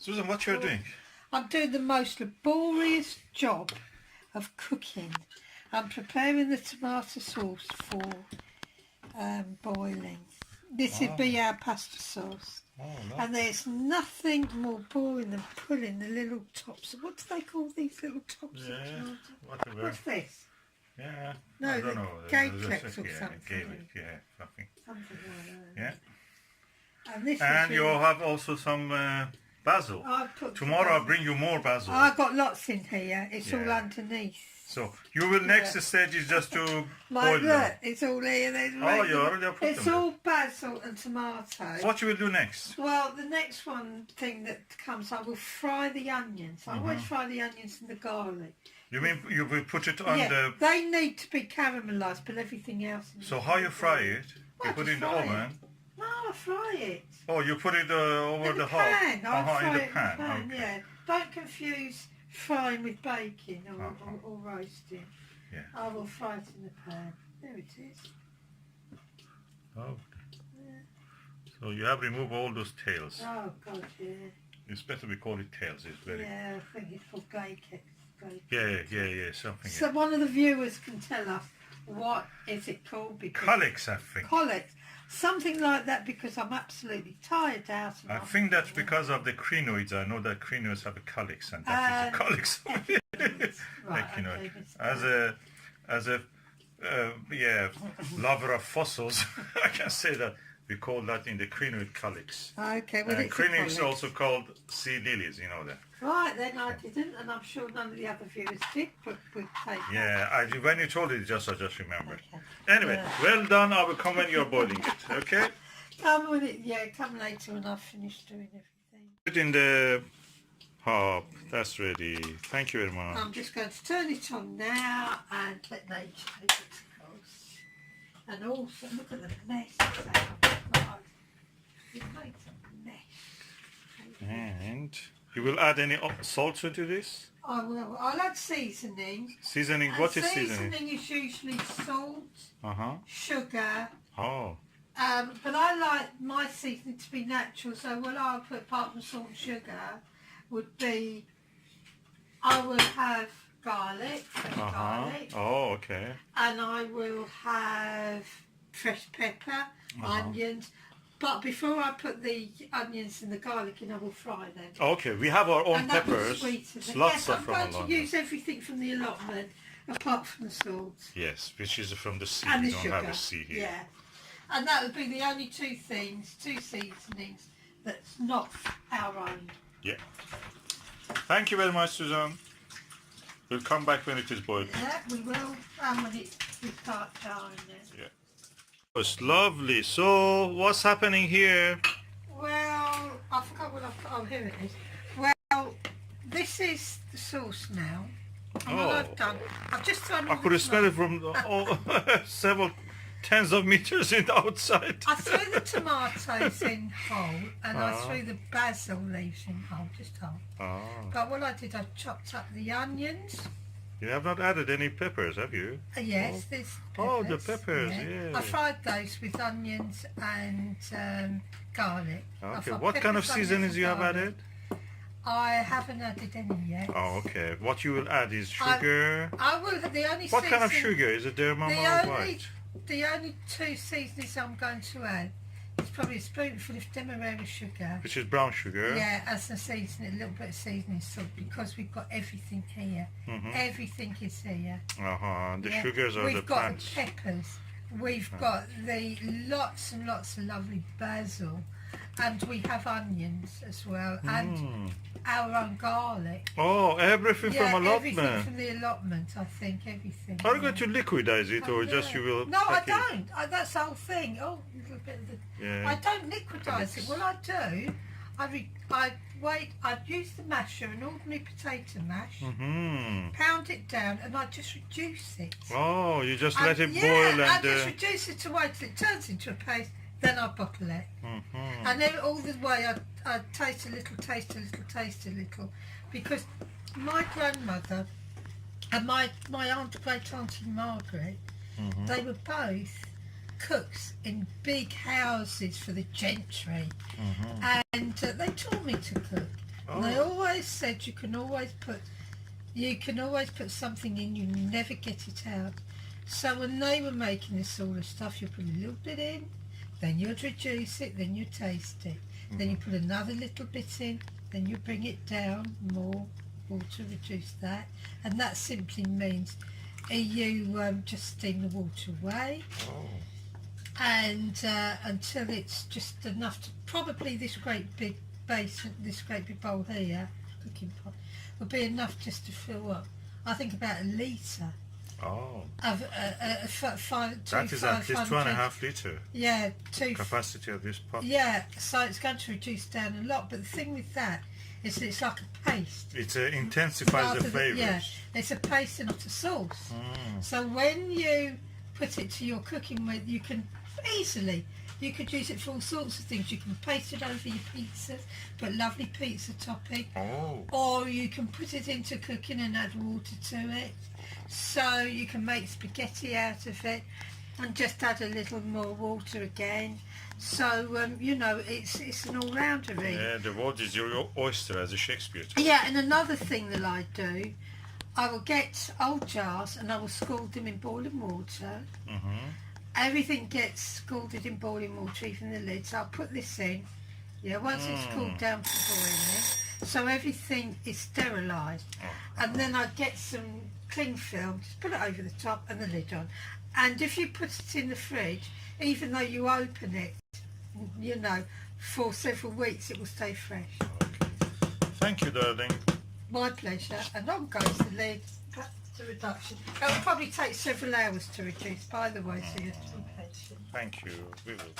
Susan, what you're doing? I'm doing the most laborious job of cooking. I'm preparing the tomato sauce for boiling. This would be our pasta sauce. Oh, no. And there's nothing more boring than pulling the little tops. What do they call these little tops of tomato? Whatever. What's this? Yeah. No, I don't the know. Gaelic or something. Gaelic, yeah, something. Something like that. Yeah. And, this And is you really, have also some basil. Tomorrow I'll bring you more basil. I've got lots in here. It's all underneath. So you will next stage is just to boil Look, them. it's all here. You already put It's them all basil and tomato. What you will do next? Well, the next thing that comes, I will fry the onions. I always fry the onions and the garlic. You mean you will put it on the... They need to be caramelised, but everything else... So how you fry it? You put it in the oven? No, I fry it. Oh, you put it over in the pan. hot? I In the fry it pan. in the pan, Okay. yeah. Don't confuse frying with baking or roasting. Yeah. I will fry it in the pan. There it is. Oh. So you have removed all those tails. Oh, God, yeah. It's better we call it tails. It's very... Yeah, I think it's called gay cakes. Yeah, something. So one of the viewers can tell us what is it called? Colics, I think. Colics. Something like that, because I'm absolutely tired out. I think that's because of the crinoids. I know that crinoids have a colics, and that is the colics. Right, Okay, as a lover of fossils, I can say that we call that in the crinoid colics. Okay, well, it's crinoids is also called sea lilies, you know that. Right, then I didn't, and I'm sure none of the other viewers did, but we'll take Yeah, when you told it, I just remembered. Okay. Anyway, well done. I will come when you're boiling it. Okay. Come with it, come later when I've finished doing everything. Put it in the hob. That's ready. Thank you very much. I'm just going to turn it on now and let nature take its course. And also, look at the mess it's out. It makes a mess. And you will add any salt into this? I will. I'll add seasoning. Seasoning? What is seasoning? Seasoning is usually salt, sugar. Oh. But I like my seasoning to be natural, so what I'll put apart from salt and sugar would be, I will have garlic, garlic. Oh, okay. And I will have fresh pepper, onions. But before I put the onions and the garlic in, I will fry them. Okay, we have our own and peppers. Lots of from I'm going to use everything from the allotment, apart from the salt. Yes, which is from the sea. And We the don't sugar. have a sea here. Yeah. And that would be the only two seasonings that's not our own. Yeah. Thank you very much, Susan. We'll come back when it is boiled. Yeah, we will. And when we start charring it. Yeah. It's lovely. So, what's happening here? Well, I forgot what I've put. Oh, here it is. Well, this is the sauce now. And what I've done, I've just thrown. I could smell it from several tens of meters in the outside. I threw the tomatoes in whole, and I threw the basil leaves in whole, just whole. But what I did, I chopped up the onions. You have not added any peppers, have you? Yes, there's peppers. Oh, the peppers, yeah. I fried those with onions and garlic. Okay, what kind of seasonings you have added? I haven't added any yet. Oh, okay. What you will add is sugar. I will. The only. What kind of sugar? Is it dear mama or white? The only two seasonings I'm going to add is probably a spoonful of demerara sugar. Which is brown sugar. Yeah, as a seasoning, a little bit of seasoning salt, because we've got everything here. Everything is here. The sugars are the plants. We've got peppers. We've got the lots and lots of lovely basil. And we have onions as well, and our own garlic. Oh, everything from allotment. Everything from the allotment, I think, everything. Are you going to liquidize it, or just you will? No, I don't. That's the whole thing. Oh, a little bit of the. Yeah. I don't liquidize it. What I do, I'd use the masher, an ordinary potato mash, pound it down, and I just reduce it. Oh, you just let it boil and. I just reduce it to wait till it turns into a paste. Then I bottle it. And then all the way I taste a little, because my grandmother and my great auntie Margaret, they were both cooks in big houses for the gentry, and they taught me to cook. And they always said you can always put something in, you never get it out. So when they were making this sort of stuff, you put a little bit in, then you'd reduce it, then you taste it. Then you put another little bit in, then you bring it down more, water, reduce that. And that simply means you just steam the water away. And until it's just enough to, probably this great big basin, this great big bowl here, cooking pot, will be enough just to fill up, I think, about a litre. Of that is at least 2.5 litre. Yeah, capacity of this pot. Yeah, so it's going to reduce down a lot. But the thing with that is that it's like a paste. It intensifies the flavours. Yeah, it's a paste and not a sauce. So when you put it to your cooking with, you can easily, you could use it for all sorts of things. You can paste it over your pizzas, put lovely pizza topping, or you can put it into cooking and add water to it. So you can make spaghetti out of it and just add a little more water again. So you know, it's an all-rounder really. Yeah, the world is your oyster, as a Shakespeare. Yeah, and another thing that I do, I will get old jars and I will scald them in boiling water. Everything gets scalded in boiling water, even the lids. I'll put this in, yeah, once it's cooled down for boiling, so everything is sterilised. And then I get some cling film, just put it over the top and the lid on. And if you put it in the fridge, even though you open it, you know, for several weeks, it will stay fresh. Thank you, darling. My pleasure. And on goes the lid. Back to reduction. It will probably take several hours to reduce, by the way, so you have to be patient. Thank you. We will.